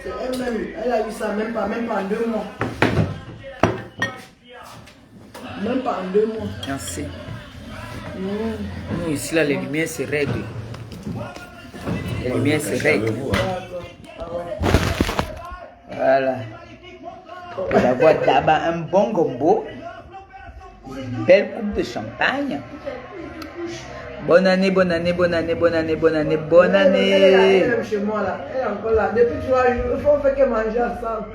C'est elle-même. Elle a eu ça même pas en 2 mois. Même pas en 2 mois. Merci. Nous, ici, là, les lumières se règlent. Les lumières se règlent. Voilà. On va voir d'abord un bon gombo. Belle coupe de champagne. Bonne année, bonne année, bonne année, bonne année, bonne année, bonne année. Elle est chez moi là. Elle est encore là. Depuis 3 jours, il faut faire qu'elle mange ensemble.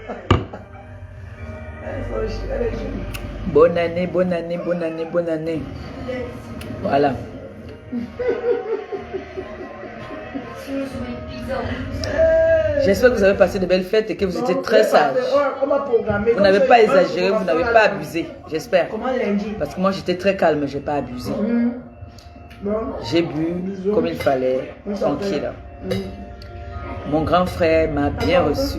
Elle est chez moi. Bonne année, bonne année, bonne année, bonne année. Voilà. J'espère que vous avez passé de belles fêtes et que vous étiez très sages. Vous n'avez pas exagéré, vous n'avez pas abusé. J'espère. Parce que moi j'étais très calme, j'ai pas abusé. J'ai bu comme il fallait, tranquille. Mon grand frère m'a bien reçu.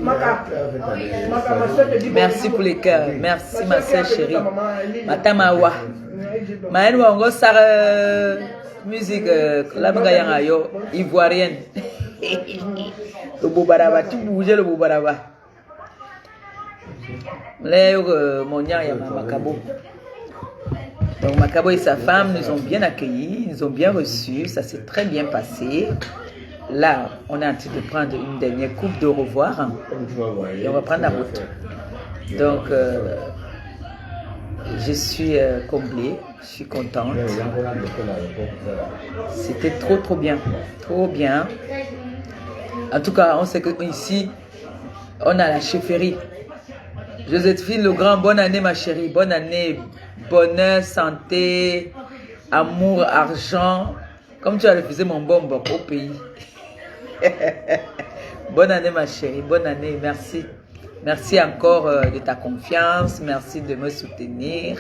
Merci pour les cœurs. Merci ma soeur chérie. Matamawa. Maëlou Ongo Sar musique la ivoirienne. Le Boubaraba, tu bouges le Boubaraba. Mon Yama Makabo. Donc Makabo et sa femme nous ont bien accueillis, nous ont bien reçus, ça s'est très bien passé. Là, on est en train de prendre une dernière coupe de revoir et on va prendre la route. Donc, je suis comblée, je suis contente. C'était trop bien, trop bien. En tout cas, on sait qu'ici, on a la chefferie. Joséphine Legrand, bonne année ma chérie, bonne année, bonheur, santé, amour, argent. Comme tu as refusé mon bonbon au pays. Bonne année ma chérie, bonne année, merci. Merci encore de ta confiance, merci de me soutenir.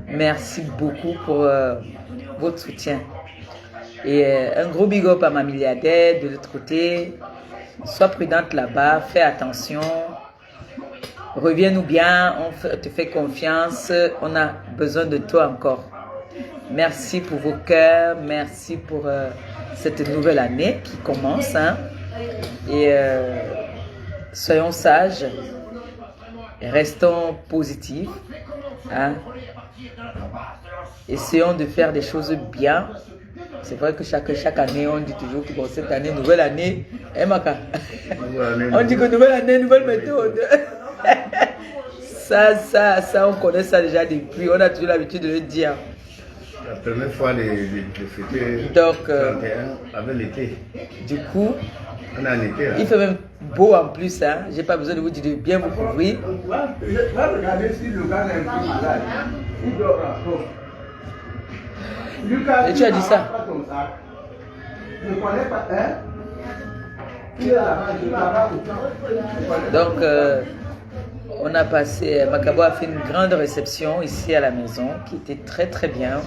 Merci beaucoup pour votre soutien. Et un gros big up à ma milliardaire de l'autre côté. Sois prudente là-bas, fais attention. Reviens-nous bien, on te fait confiance, on a besoin de toi encore. Merci pour vos cœurs, merci pour cette nouvelle année qui commence. Hein. Et soyons sages, restons positifs. Hein. Essayons de faire des choses bien. C'est vrai que chaque année, on dit toujours que bon, cette année, nouvelle année, on dit que nouvelle année, nouvelle méthode. Ça, on connaît ça déjà depuis, on a toujours l'habitude de le dire. La première fois de fêter donc, 31 avec l'été. Du coup, on a l'été, hein. Il fait même beau en plus. Hein. J'ai pas besoin de vous dire de bien vous couvrir. Regardez si le gars est un peu malade. Il dort encore. Et tu as dit ça? Je ne connais pas, hein? Donc, on a passé, Makabo a fait une grande réception ici à la maison qui était très bien.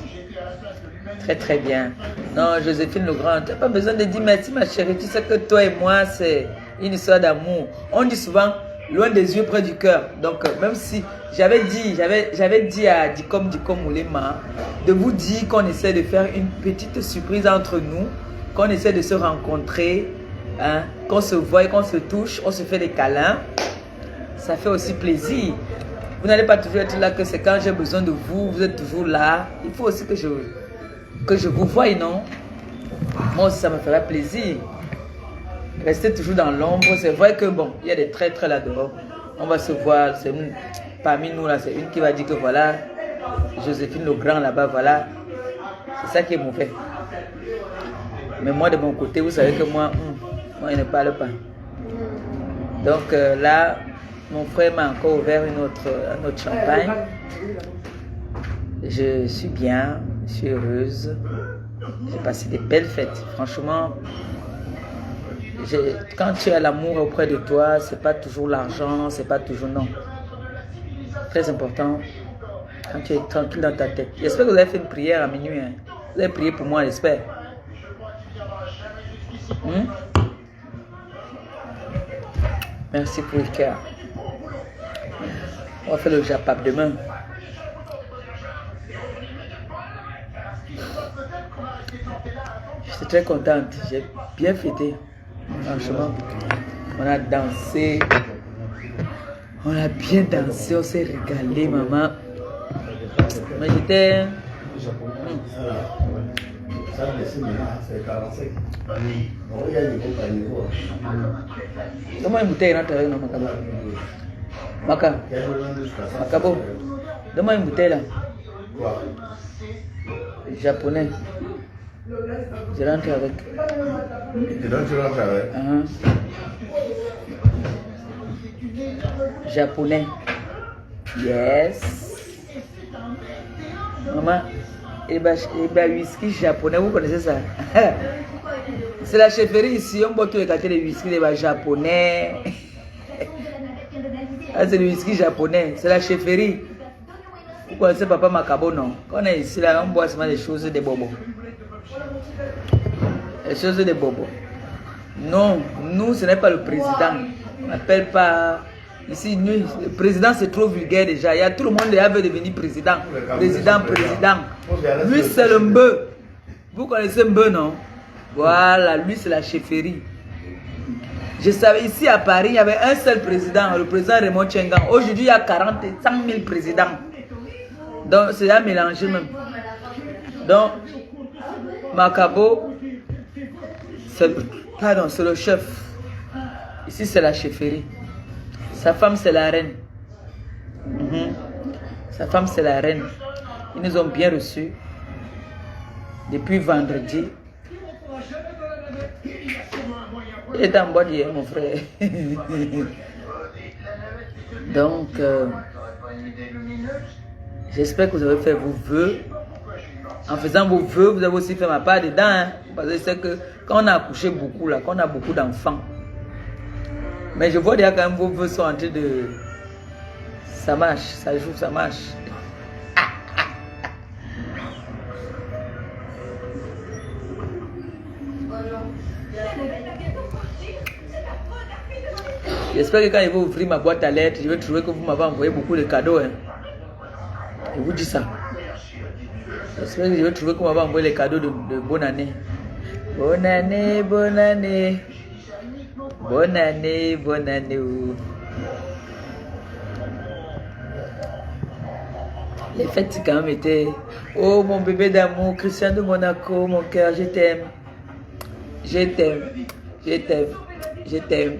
Très bien. Non, Joséphine Legrand, tu n'as pas besoin de dire merci ma chérie. Tu sais que toi et moi, c'est une histoire d'amour. On dit souvent, loin des yeux, près du cœur. Donc, même si j'avais dit à Dikom Oulema de vous dire qu'on essaie de faire une petite surprise entre nous, qu'on essaie de se rencontrer, hein, qu'on se voit, qu'on se touche, on se fait des câlins. Ça fait aussi plaisir. Vous n'allez pas toujours être là que c'est quand j'ai besoin de vous, vous êtes toujours là. Il faut aussi que je vous voie, non? Moi aussi, ça me ferait plaisir. Restez toujours dans l'ombre. C'est vrai que bon, il y a des traîtres là-dehors. On va se voir. Parmi nous, là, c'est une qui va dire que voilà, Joséphine Legrand là-bas, voilà. C'est ça qui est mauvais. Mais moi, de mon côté, vous savez que moi, je ne parle pas. Donc là, mon frère m'a encore ouvert un autre champagne. Je suis bien, je suis heureuse. J'ai passé des belles fêtes. Franchement, quand tu as l'amour auprès de toi, c'est pas toujours l'argent, c'est pas toujours non. Très important, quand tu es tranquille dans ta tête. J'espère que vous avez fait une prière à minuit. Hein. Vous avez prié pour moi, j'espère. Merci pour le cœur. On va faire le japap demain. Je suis très contente. J'ai bien fêté. Franchement. On a dansé. On a bien dansé, on s'est régalé, maman. Mais j'étais... Donne-moi une bouteille, rentre avec nous, Macabo. Macabo, donne-moi une bouteille là. Japonais. Je rentre avec. Tu rentres avec? Japonais. Yes. Maman, et whisky japonais, vous connaissez ça? C'est la chefferie ici, on boit tous les quartiers de whisky, les japonais. Ah, c'est le whisky japonais, c'est la chefferie. Vous connaissez Papa Macabo, non? Quand on est ici, là, on boit seulement des choses de bobo. Les choses de bobo. Non, nous, ce n'est pas le président. On n'appelle pas... Ici, nous, le président, c'est trop vulgaire déjà. Il y a tout le monde qui veut devenir président. Président. Lui, c'est le mbeu. Vous connaissez mbeu, non? Voilà, lui, c'est la chefferie. Je savais, ici à Paris, il y avait un seul président, le président Raymond Tchengan. Aujourd'hui, il y a 40 et 100 000 présidents. Donc, c'est à mélanger même. Donc, Macabo, c'est le chef. Ici, c'est la chefferie. Sa femme, c'est la reine. Sa femme, c'est la reine. Ils nous ont bien reçus. Depuis vendredi. Il est en boîte hier, mon frère. Donc, j'espère que vous avez fait vos vœux. En faisant vos vœux, vous avez aussi fait ma part dedans. Hein? Parce que c'est que quand on a accouché beaucoup, là, quand on a beaucoup d'enfants, mais je vois déjà quand même vos vœux sont en train de... Ça marche, ça joue, ça marche. J'espère que quand il va ouvrir ma boîte à lettres, je vais trouver que vous m'avez envoyé beaucoup de cadeaux. Hein. Je vous dis ça. J'espère que je vais trouver que vous m'avez envoyé les cadeaux de bonne année. Bonne année, bonne année. Bonne année, bonne année. Les fêtes quand même étaient... Oh mon bébé d'amour, Christian de Monaco, mon cœur, je t'aime. Je t'aime, je t'aime, je t'aime,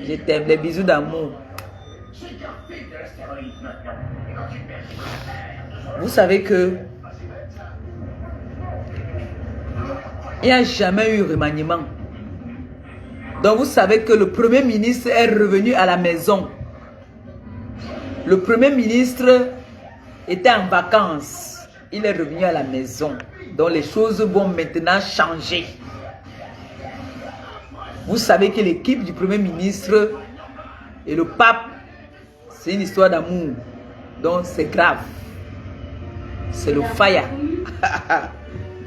je t'aime. Les bisous d'amour. Vous savez que il n'y a jamais eu remaniement. Donc vous savez que le Premier ministre est revenu à la maison. Le Premier ministre était en vacances. Il est revenu à la maison. Donc les choses vont maintenant changer. Vous savez que l'équipe du Premier ministre et le pape, c'est une histoire d'amour. Donc c'est grave. C'est le fire.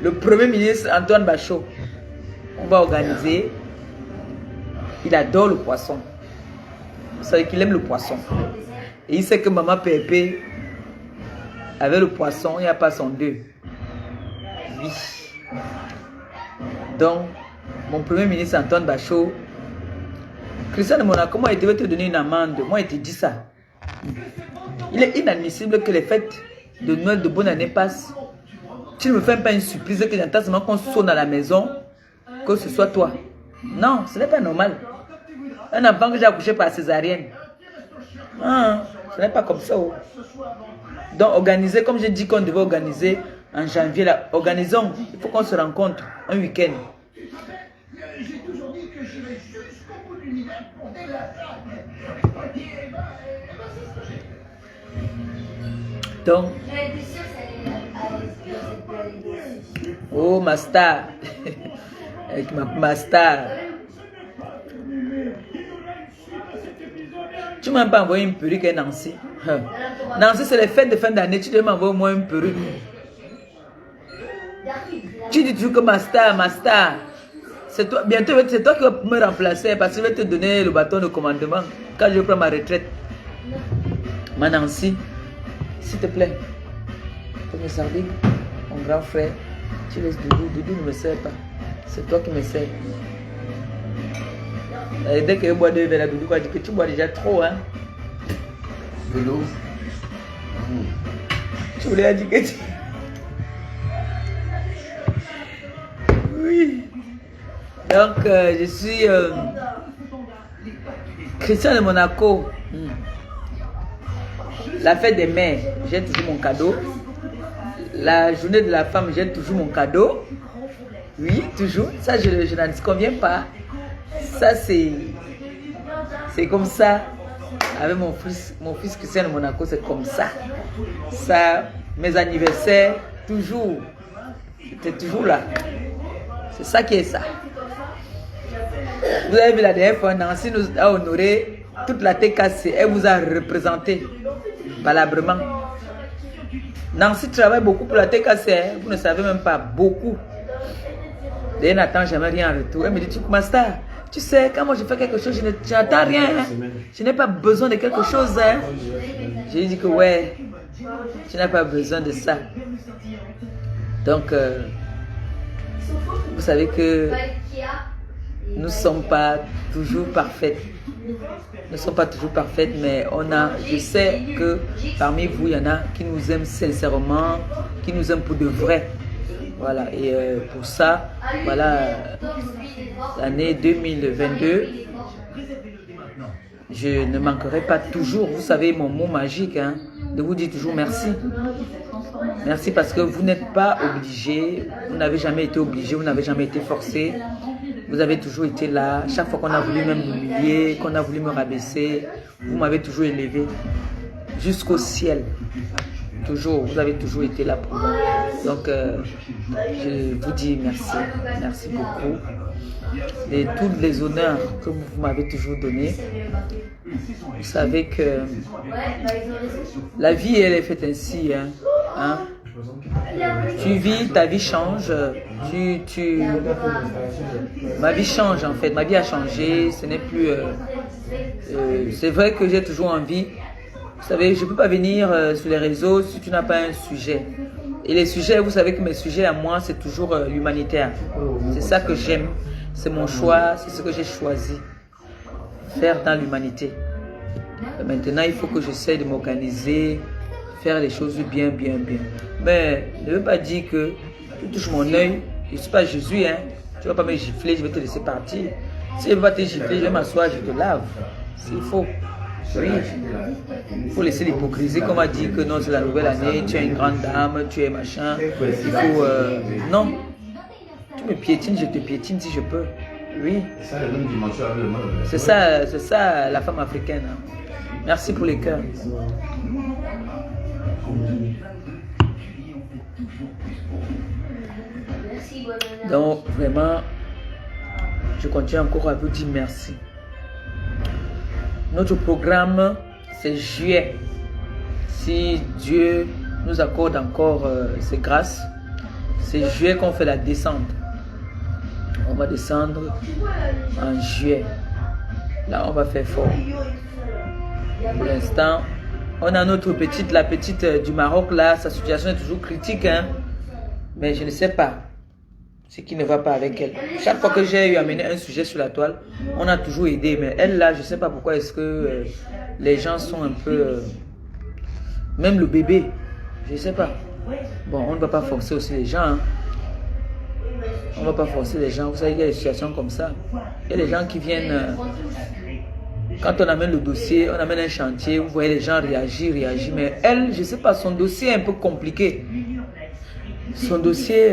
Le Premier ministre Antoine Bachot, on va organiser. Il adore le poisson. Vous savez qu'il aime le poisson. Et il sait que maman Pépé, avec le poisson, il n'y a pas son deux. Oui. Donc, mon Premier ministre Antoine Bachot, Christian de Monaco, moi, il devait te donner une amende. Moi, il te dit ça. Il est inadmissible que les fêtes de Noël de bonne année passent. Tu ne me fais pas une surprise que j'entends seulement qu'on sonne à la maison, que ce soit toi. Non, ce n'est pas normal. Un enfant que j'ai accouché par césarienne. Ah, ce n'est pas comme ça. Oh. Donc, organiser, comme j'ai dit qu'on devait organiser en janvier, là, organisons. Il faut qu'on se rencontre un week-end. Donc, oh, ma star. Avec ma star. Tu m'as pas envoyé une perruque à Nancy. Nancy, c'est les fêtes de fin d'année. Tu devais m'envoyer au moins une perruque. Tu dis toujours que ma star. C'est toi, bientôt, c'est toi qui vas me remplacer parce que je vais te donner le bâton de commandement quand je prends ma retraite. Ma Nancy, s'il te plaît, tu me servir, mon grand frère. Tu laisses Doudou. Doudou ne me sert pas. C'est toi qui me sers. Et dès que je bois 2 verres, la doudou va dire que tu bois déjà trop, hein. De l'eau. Tu voulais dire que tu... Oui. Donc, je suis Christian de Monaco. La fête des mères, j'ai toujours mon cadeau. La journée de la femme, j'ai toujours mon cadeau. Oui, toujours. Ça, je n'en conviens pas. Ça, c'est comme ça. Avec mon fils Christian de Monaco, c'est comme ça. Ça, mes anniversaires, toujours. C'était toujours là. C'est ça qui est ça. Vous avez vu la dernière fois, Nancy nous a honoré toute la TKC. Elle vous a représenté valablement. Nancy travaille beaucoup pour la TKC. Hein? Vous ne savez même pas. Beaucoup. D'ailleurs, n'attend jamais rien en retour. Elle me dit, tu Master, tu sais, quand moi je fais quelque chose, je n'attends rien. Hein? Je n'ai pas besoin de quelque chose. Hein? Je lui dis que ouais, tu n'as pas besoin de ça. Donc, vous savez que nous ne sommes pas toujours parfaites. Nous ne sommes pas toujours parfaites, mais je sais que parmi vous, il y en a qui nous aiment sincèrement, qui nous aiment pour de vrai. Voilà, et pour ça, voilà, l'année 2022, je ne manquerai pas toujours, vous savez, mon mot magique, hein, de vous dire toujours merci. Merci parce que vous n'êtes pas obligé, vous n'avez jamais été obligé, vous n'avez jamais été forcé. Vous avez toujours été là. Chaque fois qu'on a voulu même m'humilier, qu'on a voulu me rabaisser, vous m'avez toujours élevé jusqu'au ciel. Toujours, vous avez toujours été là pour moi. Donc, je vous dis merci. Merci beaucoup. Et tous les honneurs que vous m'avez toujours donnés. Vous savez que la vie, elle est faite ainsi. Hein? Tu vis, ta vie change. Ma vie change en fait. Ma vie a changé. Ce n'est plus... c'est vrai que j'ai toujours envie. Vous savez, je ne peux pas venir sur les réseaux si tu n'as pas un sujet. Et les sujets, vous savez que mes sujets à moi, c'est toujours l'humanitaire. C'est ça que j'aime. C'est mon choix, c'est ce que j'ai choisi. Faire dans l'humanité. Maintenant, il faut que j'essaie de m'organiser, faire les choses bien. Mais ne veut pas dire que tu touches mon œil. Je ne suis pas Jésus, hein. Tu ne vas pas me gifler, je vais te laisser partir. Si je ne vais pas te gifler, je vais m'asseoir, je te lave. S'il faut. Oui, il faut laisser l'hypocrisie, comme on a dit que non, c'est la nouvelle année, tu es une grande dame, tu es machin. Il faut... non, tu me piétines, je te piétine si je peux. Oui. C'est ça la femme africaine. Hein. Merci pour les cœurs. Donc, vraiment, je continue encore à vous dire merci. Notre programme, c'est juillet. Si Dieu nous accorde encore ses grâces, c'est juillet qu'on fait la descente. On va descendre en juillet. Là, on va faire fort. Pour l'instant, on a notre petite, la petite du Maroc, là, sa situation est toujours critique, hein. Mais je ne sais pas ce qui ne va pas avec elle. Chaque fois que j'ai eu à mener un sujet sur la toile, on a toujours aidé. Mais elle, là, je ne sais pas pourquoi est-ce que les gens sont un peu... même le bébé, je ne sais pas. Bon, on ne va pas forcer aussi les gens. Hein. On ne va pas forcer les gens. Vous savez, il y a des situations comme ça. Il y a des gens qui viennent... quand on amène le dossier, on amène un chantier, vous voyez les gens réagir. Mais elle, je ne sais pas, son dossier est un peu compliqué. Son dossier...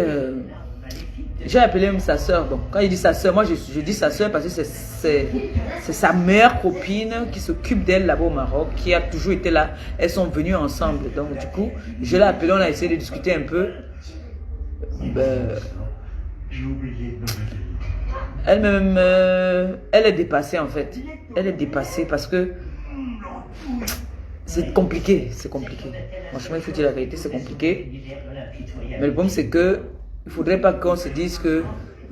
j'ai appelé même sa soeur. Bon, quand il dit sa soeur, moi je dis sa soeur parce que c'est sa meilleure copine qui s'occupe d'elle là-bas au Maroc, qui a toujours été là. Elles sont venues ensemble. Donc du coup, je l'ai appelée, on a essayé de discuter un peu. Elle-même, elle est dépassée en fait. Elle est dépassée parce que c'est compliqué. C'est compliqué. Franchement, il faut dire la vérité, c'est compliqué. Mais le problème, c'est que il ne faudrait pas qu'on se dise que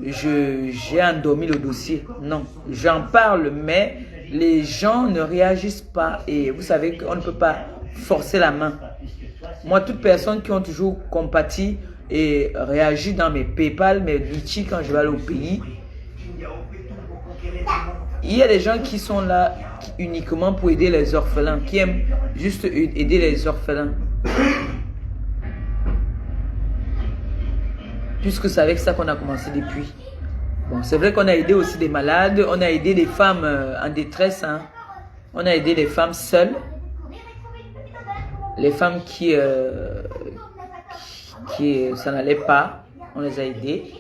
j'ai endormi le dossier. Non, j'en parle, mais les gens ne réagissent pas. Et vous savez qu'on ne peut pas forcer la main. Moi, toute personne qui ont toujours compati et réagi dans mes PayPal, mes Litchi quand je vais aller au pays, il y a des gens qui sont là uniquement pour aider les orphelins, qui aiment juste aider les orphelins. Puisque c'est avec ça qu'on a commencé depuis. Bon, c'est vrai qu'on a aidé aussi des malades, on a aidé des femmes en détresse, hein. On a aidé les femmes seules, les femmes qui ça n'allait pas, on les a aidées.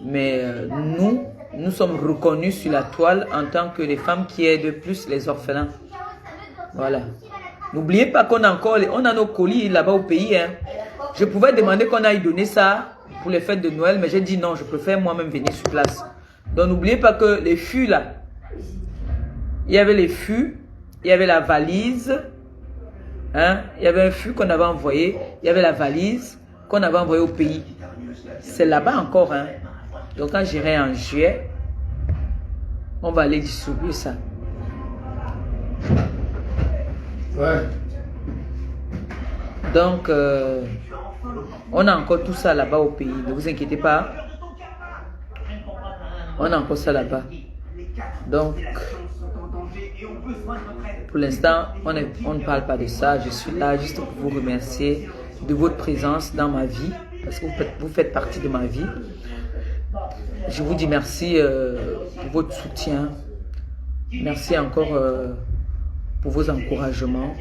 Mais nous sommes reconnus sur la toile en tant que les femmes qui aident plus les orphelins. Voilà. N'oubliez pas qu'on a encore, on a nos colis là-bas au pays, hein. Je pouvais demander qu'on aille donner ça pour les fêtes de Noël, mais j'ai dit non, je préfère moi-même venir sur place. Donc n'oubliez pas que les fûts là, il y avait les fûts, il y avait la valise, hein, il y avait un fût qu'on avait envoyé, il y avait la valise qu'on avait envoyée au pays. C'est là-bas encore, hein. Donc quand j'irai en juillet, on va aller distribuer ça. Ouais. Donc, on a encore tout ça là-bas au pays. Ne vous inquiétez pas. On a encore ça là-bas. Donc, pour l'instant, on ne parle pas de ça. Je suis là juste pour vous remercier de votre présence dans ma vie. Parce que vous faites partie de ma vie. Je vous dis merci pour votre soutien. Merci encore pour vos encouragements.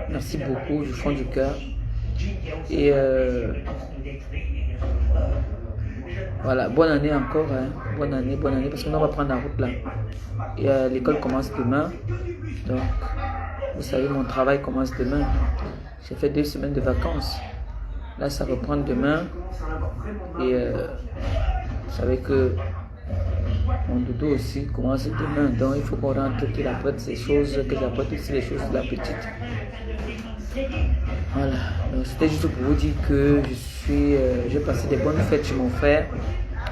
Merci beaucoup du fond du cœur. Et voilà, bonne année encore, hein. Bonne année, parce qu'on va prendre la route là. Et l'école commence demain. Donc, vous savez, mon travail commence demain. J'ai fait 2 semaines de vacances. Là, ça reprend demain. Et vous savez que mon dodo aussi commence demain. Donc, il faut qu'on rentre, qu'il apporte ces choses, que j'apporte aussi les choses de la petite. Voilà, donc c'était juste pour vous dire que j'ai passé des bonnes fêtes chez mon frère.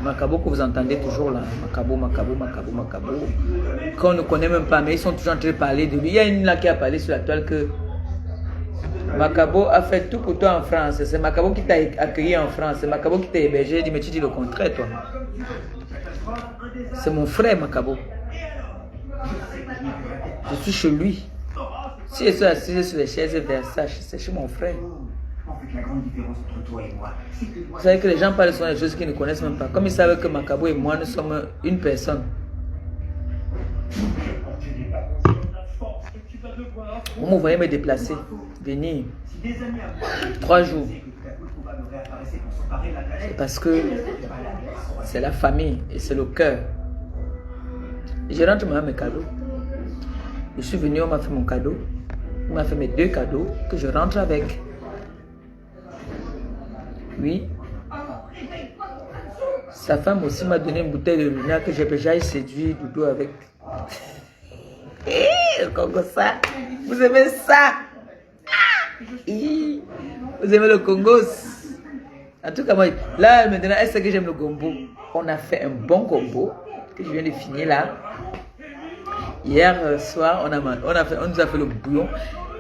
Macabo que vous entendez toujours là, Macabo. Qu'on ne connaît même pas, mais ils sont toujours en train de parler de lui. Il y a une là qui a parlé sur la toile que Macabo a fait tout pour toi en France. C'est Macabo qui t'a accueilli en France, c'est Macabo qui t'a hébergé. Il dit, mais tu dis le contraire toi. C'est mon frère Macabo. Je suis chez lui. Si je suis assis sur les chaises Versace, c'est chez mon frère. Vous savez que les gens parlent sur des choses qu'ils ne connaissent même pas. Comme ils savent que Macabo et moi, nous sommes une personne. Vous me voyez me déplacer, venir 3 jours. C'est parce que c'est la famille et c'est le cœur. Et je rentre moi mes cadeaux. Je suis venu, on m'a fait mon cadeau. On m'a fait mes 2 cadeaux que je rentre avec. Oui. Sa femme aussi m'a donné une bouteille de Luna que j'ai séduit Doudou avec. Le Congo ça. Vous aimez ça? Vous aimez le Congo? En tout cas, moi, là maintenant, elle sait que j'aime le gombo. On a fait un bon gombo que je viens de finir là. Hier soir, on nous a fait le bouillon.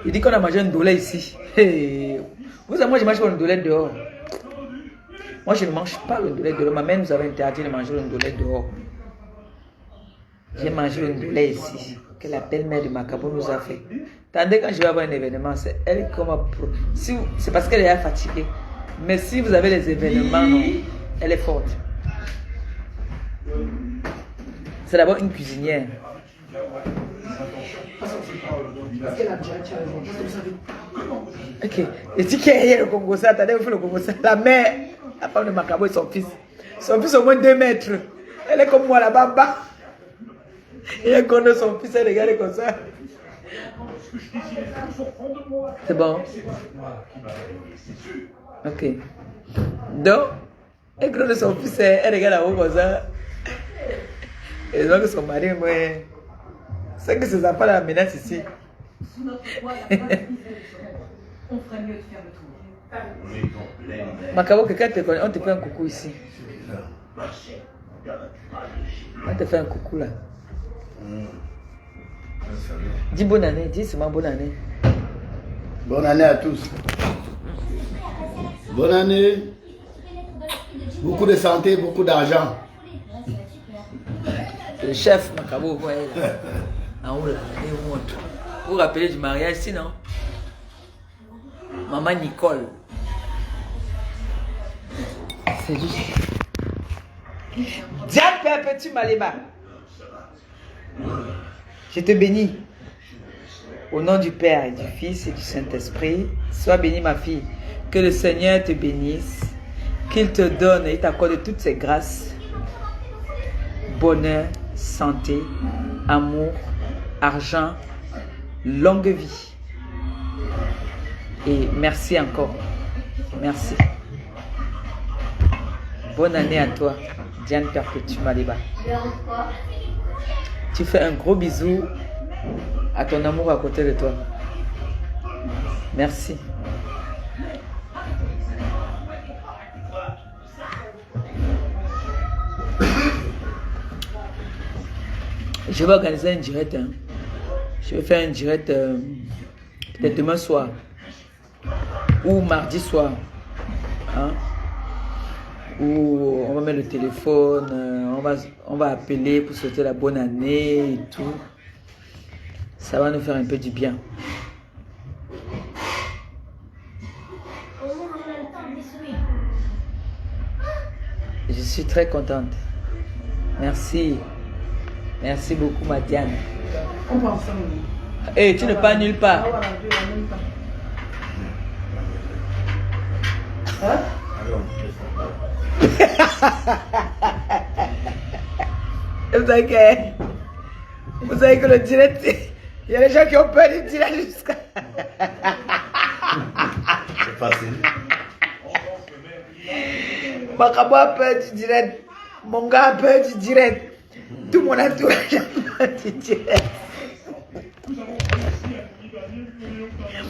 Il dit qu'on a mangé un doulet ici. Hey. Vous savez, moi je mange pas un doulet dehors. Moi je ne mange pas le doulet dehors. Ma mère nous avait interdit de manger un doulet dehors. J'ai mangé un doulet ici, que la belle-mère de Macabo nous a fait. Tandis quand je vais avoir un événement, c'est elle qui m'a... C'est parce qu'elle est fatiguée. Mais si vous avez les événements, non, elle est forte. C'est d'abord une cuisinière. Ok. Et si qu'il y a le Congo, ça, attendez, vous faites le Congo, ça. La mère, la femme de Macabo et son fils. Son fils au moins 2 mètres. Elle est comme moi là-bas. Et elle connaît son fils, elle regarde comme ça. C'est bon. Ok. Donc, elle connaît son fils, elle regarde là-haut comme ça. Et donc son mari, moi, c'est que ses enfants la menacent ici. Macabo, quelqu'un te connaît, on te fait un coucou ici. On te fait un coucou là. Dis bonne année, dis seulement bonne année. Bonne année à tous. Bonne année. Beaucoup de santé, beaucoup d'argent. Le chef Macabo, vous voyez là. En haut là, il vous montre. Vous vous rappelez du mariage sinon? Maman Nicole. C'est juste. Diane Père Petit Maléba. Je te bénis. Au nom du Père et du Fils et du Saint-Esprit, sois bénie ma fille. Que le Seigneur te bénisse. Qu'il te donne et t'accorde toutes ses grâces. Bonheur, santé, amour, argent, longue vie. Et merci encore. Merci. Bonne année à toi, Diane Perpétue Maléba. Tu fais un gros bisou à ton amour à côté de toi. Merci. Je vais organiser un direct. Hein. Je vais faire un direct peut-être demain soir ou mardi soir. Hein. Où on va mettre le téléphone, on va appeler pour souhaiter la bonne année et tout. Ça va nous faire un peu du bien. Je suis très contente. Merci. Merci beaucoup, ma Diane. On va ensemble. Hey, tu ne pars nulle part. Hein? Vous savez que le direct, il y a des gens qui ont peur du direct jusqu'à... C'est facile. Macabo a peur du direct. Mon gars a peur du direct. Tout mon entourage a peur du direct.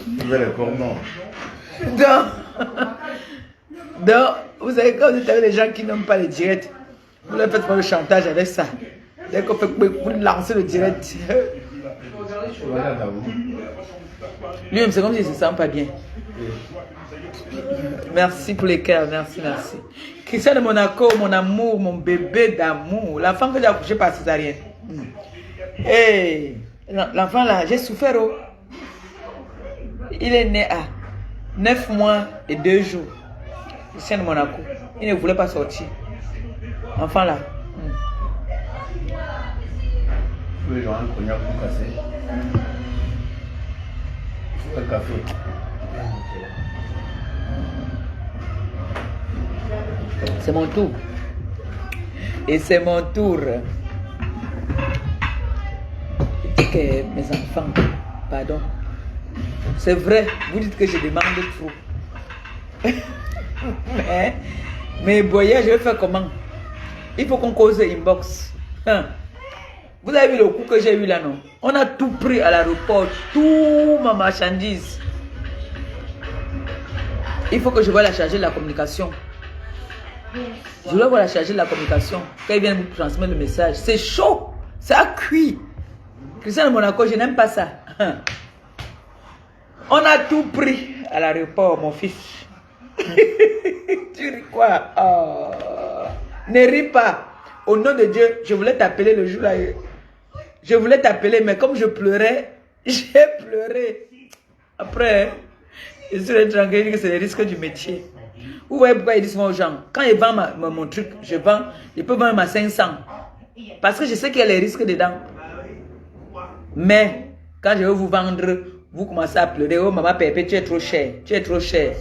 Vous allez comment? Donc, vous savez, quand vous êtes avec les gens qui n'aiment pas le direct, vous leur faites pas le chantage avec ça. Dès qu'on fait vous lancer le direct. Lui-même, c'est comme s'il ne se sent pas bien. Merci pour les cœurs, merci, merci. Christian de Monaco, mon amour, mon bébé d'amour, l'enfant que j'ai accouché par césarienne. Hey, l'enfant là, j'ai souffert. Oh. Il est né à 9 mois et 2 jours. Christian de Monaco, il ne voulait pas sortir. Enfant là. Vous voulez genre un cognac pour casser? Un café. C'est mon tour. Et c'est mon tour. Je dis que mes enfants, pardon. C'est vrai, vous dites que je demande trop. Mais voyez, je vais faire comment? Il faut qu'on cause inbox. Hein? Vous avez vu le coup que j'ai eu là, non? On a tout pris à l'aéroport, tout ma marchandise. Il faut que je voie la charger de la communication. Je dois voir la charger de la communication. Quand ils viennent vous transmettre le message, c'est chaud, ça cuit. Christian de Monaco, je n'aime pas ça. On a tout pris à l'aéroport, mon fils. Tu ris quoi? Oh. Ne ris pas. Au nom de Dieu, je voulais t'appeler le jour là. Je voulais t'appeler, mais comme je pleurais, j'ai pleuré. Après, je suis tranquille que c'est les risques du métier. Vous voyez pourquoi ils disent aux gens, quand ils vendent mon truc, je peux vendre à 500. Parce que je sais qu'il y a les risques dedans. Mais, quand je vais vous vendre, vous commencez à pleurer. Oh maman Pépé, tu es trop cher. Tu es trop cher.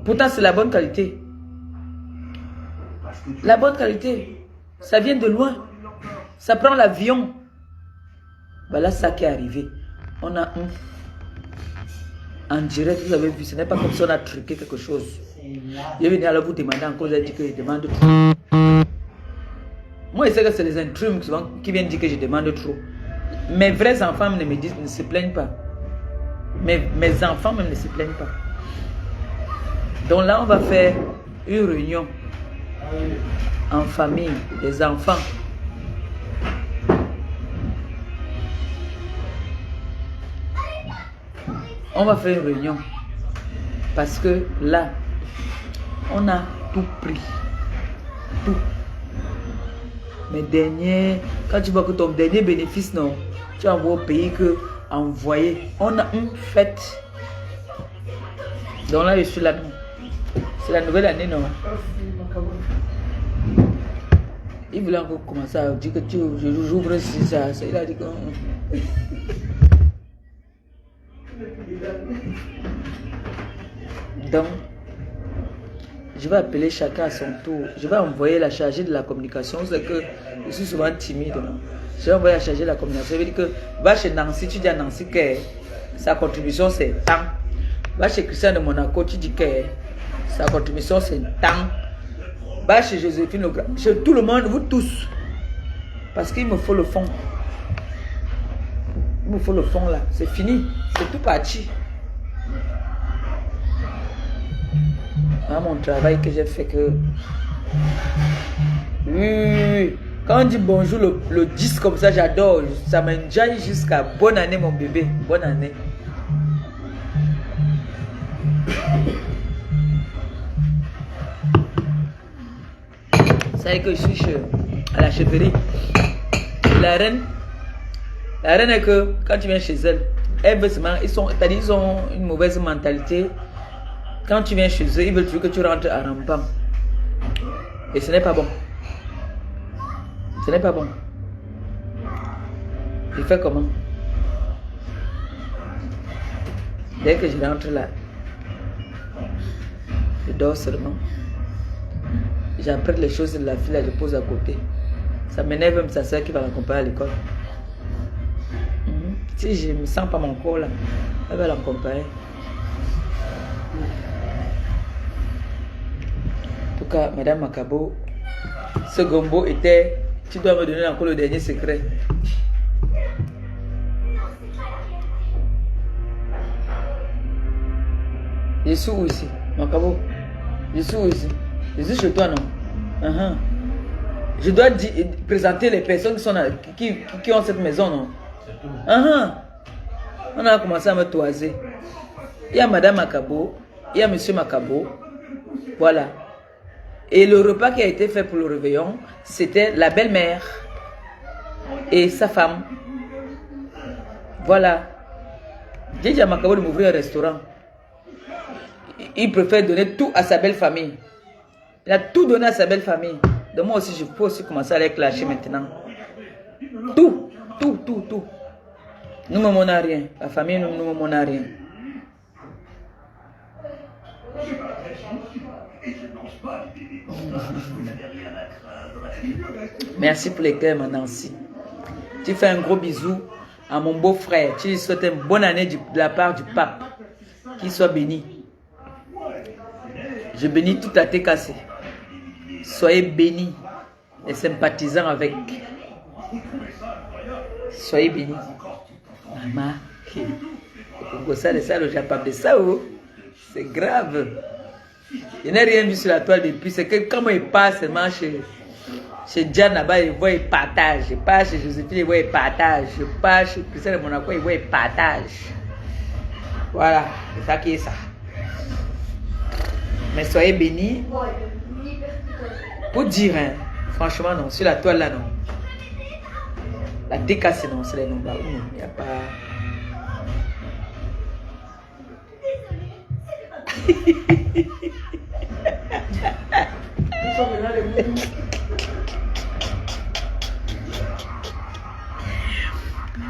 Pourtant, c'est la bonne qualité. La bonne qualité, ça vient de loin. Ça prend l'avion. Voilà ça qui est arrivé. On a en direct, vous avez vu, ce n'est pas comme si on a truqué quelque chose. Je viens alors vous demander encore, vous avez dit que je demande trop. Moi, je sais que c'est les intrus qui viennent dire que je demande trop. Mes vrais enfants ne se plaignent pas. Mes enfants même ne se plaignent pas. Donc là, on va faire une réunion en famille, des enfants. On va faire une réunion parce que là, on a tout pris. Tout. mes derniers, quand tu vois que ton dernier bénéfice, non, tu envoies au pays que envoyer. On a une fête. Donc là, je suis là, non. C'est la nouvelle année, non? Il voulait encore commencer à dire que j'ouvre ça. Il a dit que... Donc, je vais appeler chacun à son tour. Je vais envoyer la chargée de la communication. C'est que je suis souvent timide. Non? Je vais envoyer la chargée de la communication. Ça veut dire que va chez Nancy, tu dis à Nancy que sa contribution c'est tant. Va chez Christian de Monaco, tu dis que sa contribution c'est tant. Va chez Joséphine Legrand, chez tout le monde, vous tous. Parce qu'il me faut le fond. Il me faut le fond là. C'est fini. C'est tout parti. Dans mon travail que j'ai fait que... Oui. Quand on dit bonjour le 10 comme ça, j'adore. Ça m'enjaille jusqu'à bonne année mon bébé. Bonne année. Ça veut dire que je suis à la chefferie. La reine est que quand tu viens chez elle, elle veut seulement, ils ont une mauvaise mentalité. Quand tu viens chez eux, ils veulent toujours que tu rentres à rampant. Et ce n'est pas bon. Ce n'est pas bon. Je fais comment? Dès que je rentre là, je dors seulement. J'apprends les choses de la fille, là, je pose à côté. Ça m'énerve même sa soeur qui va l'accompagner à l'école. Si je ne me sens pas mon corps là, elle va l'accompagner. En tout cas, Madame Makabo, ce gombo était... Tu dois me donner encore le dernier secret. Je suis où ici, Makabo? Je suis où ici? Je suis chez toi, non? Je dois présenter les personnes qui sont là, qui ont cette maison, non? On a commencé à me toiser. Il y a Madame Makabo, il y a Monsieur Makabo. Voilà. Et le repas qui a été fait pour le réveillon, c'était la belle-mère et sa femme. Voilà. J'ai dit à Makabo de m'ouvrir un restaurant. Il préfère donner tout à sa belle famille. Il a tout donné à sa belle famille. Donc moi aussi, je peux aussi commencer à les clasher maintenant. Tout. Nous ne m'en a rien. La famille ne m'en a rien. Merci pour les cœurs, ma Nancy. Tu fais un gros bisou à mon beau-frère. Tu lui souhaites une bonne année de la part du pape. Qu'il soit béni. Je bénis tout à TKC. Soyez bénis et sympathisants avec. Soyez bénis. Maman, c'est grave. Je n'ai rien vu sur la toile depuis. C'est que quand il passe seulement chez Diane là-bas, il voit, il partage. Je passe chez Joséphine, il voit, il partage. Je passe chez Christian de Monaco, il voit, il partage. Voilà, c'est ça qui est ça. Mais soyez bénis. Pour dire, hein, franchement, non. Sur la toile là, non. La décasse, non. C'est les noms là. Il n'y a pas.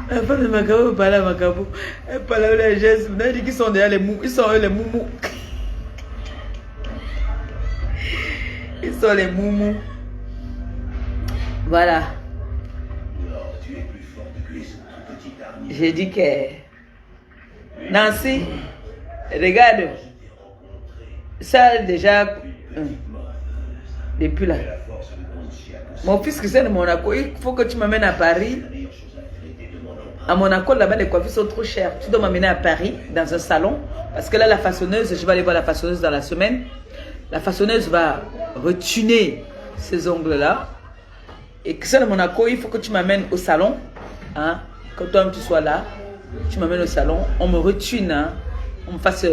La femme de Makabo parle à Makabo. Elle parle à les gestes. Elle dit qu'ils sont derrière les mous. Ils sont eux les moumous. Ils sont les moumous. Voilà. J'ai dit que Nancy, regarde. Ça déjà. Depuis là. Mon fils Christian de Monaco, il faut que tu m'amènes à Paris. À Monaco, là-bas, les coiffures sont trop chères. Tu dois m'amener à Paris, dans un salon. Parce que là, la façonneuse, je vais aller voir la façonneuse dans la semaine. La façonneuse va retuner ces ongles-là. Et Christian de Monaco, il faut que tu m'amènes au salon. Hein? Quand toi, tu sois là, tu m'amènes au salon. On me retune. Hein? On me fasse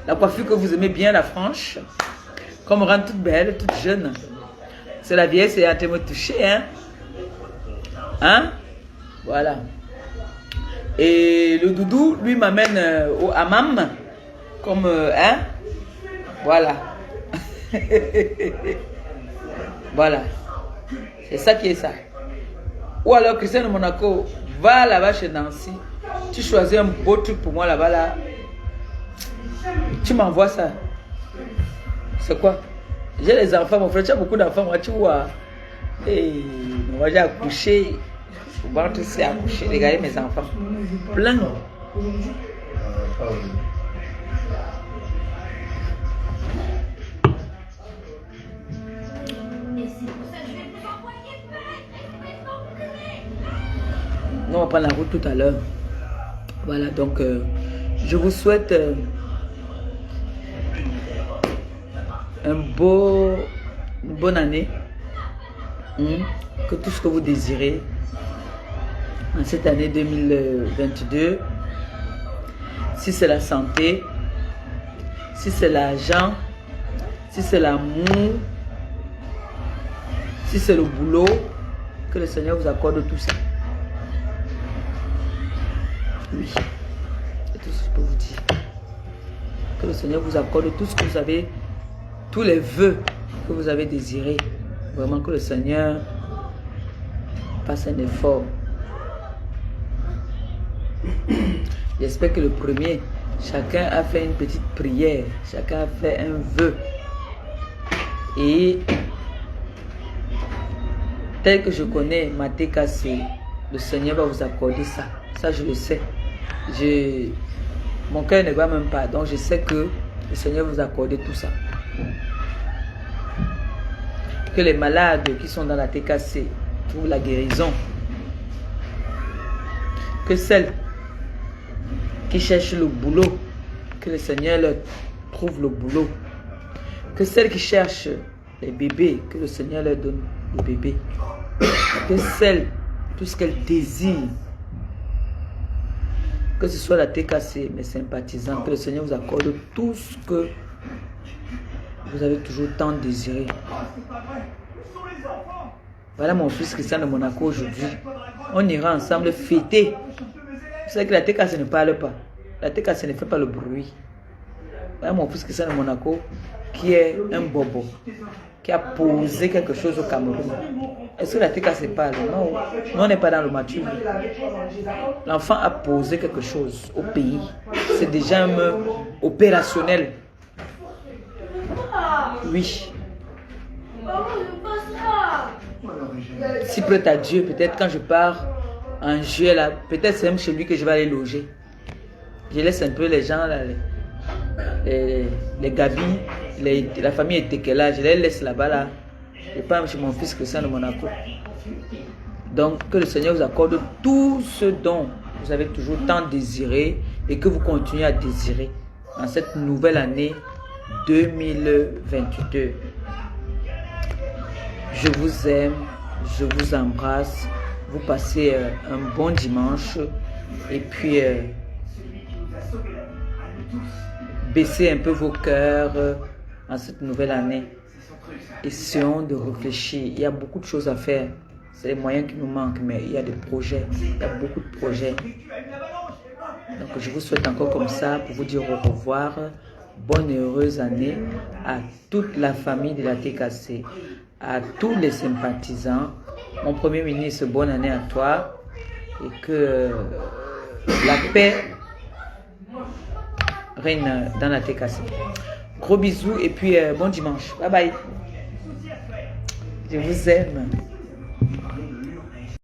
la coiffure que vous aimez bien, la franche. Qu'on me rende toute belle, toute jeune. C'est la vieille, c'est en train de me toucher. Hein? Hein? Voilà. Et le doudou, lui, m'amène au hammam. Comme, hein? Voilà. Voilà. C'est ça qui est ça. Ou alors, Christian de Monaco, va là-bas chez Nancy. Tu choisis un beau truc pour moi là-bas, là. Tu m'envoies ça. C'est quoi? J'ai les enfants, mon frère, tu as beaucoup d'enfants, moi, tu vois. Et moi, j'ai accouché. Souvent, tu sais, accoucher. Regardez mes enfants. Plein. Nous, on va prendre la route tout à l'heure. Voilà, donc, je vous souhaite une bonne année. Que tout ce que vous désirez en cette année 2022, si c'est la santé, si c'est l'argent, si c'est l'amour, si c'est le boulot, que le Seigneur vous accorde tout ça. Oui, c'est tout ce que je peux vous dire. Que le Seigneur vous accorde tout ce que vous avez, tous les vœux que vous avez désirés. Vraiment que le Seigneur fasse un effort. J'espère que le premier, chacun a fait une petite prière, chacun a fait un vœu. Et tel que je connais Maté Kassé, le Seigneur va vous accorder ça. Ça, je le sais. Mon cœur ne va même pas. Donc, je sais que le Seigneur vous accorder tout ça. Que les malades qui sont dans la TKC trouvent la guérison. Que celles qui cherchent le boulot, que le Seigneur leur trouve le boulot. Que celles qui cherchent les bébés, que le Seigneur leur donne le bébé. Que celles, tout ce qu'elles désirent, que ce soit la TKC, mes sympathisants, que le Seigneur vous accorde tout ce que vous avez toujours tant désiré. Voilà mon fils Christian de Monaco aujourd'hui. On ira ensemble fêter. Vous savez que la TKC ne parle pas. La TKC ne fait pas le bruit. Voilà mon fils Christian de Monaco qui est un bobo, qui a posé quelque chose au Cameroun. Est-ce que la TKC parle? Non, on n'est pas dans le mature. L'enfant a posé quelque chose au pays. C'est déjà un opérationnel. Oui. Si prête à Dieu, peut-être quand je pars en juillet, là, peut-être c'est même chez lui que je vais aller loger. Je laisse un peu les gens, là, les Gabi, la famille Etekela, je les laisse là-bas. Là. Je pars chez mon fils Christian de Monaco. Donc, que le Seigneur vous accorde tout ce dont vous avez toujours tant désiré et que vous continuez à désirer en cette nouvelle année 2022. Je vous aime, je vous embrasse. Vous passez un bon dimanche et puis baissez un peu vos cœurs en cette nouvelle année. Essayons de réfléchir. Il y a beaucoup de choses à faire. C'est les moyens qui nous manquent, mais il y a des projets. Il y a beaucoup de projets. Donc je vous souhaite encore comme ça pour vous dire au revoir. Bonne et heureuse année à toute la famille de la TKC, à tous les sympathisants. Mon Premier ministre, bonne année à toi et que la paix règne dans la TKC. Gros bisous et puis bon dimanche. Bye bye. Je vous aime.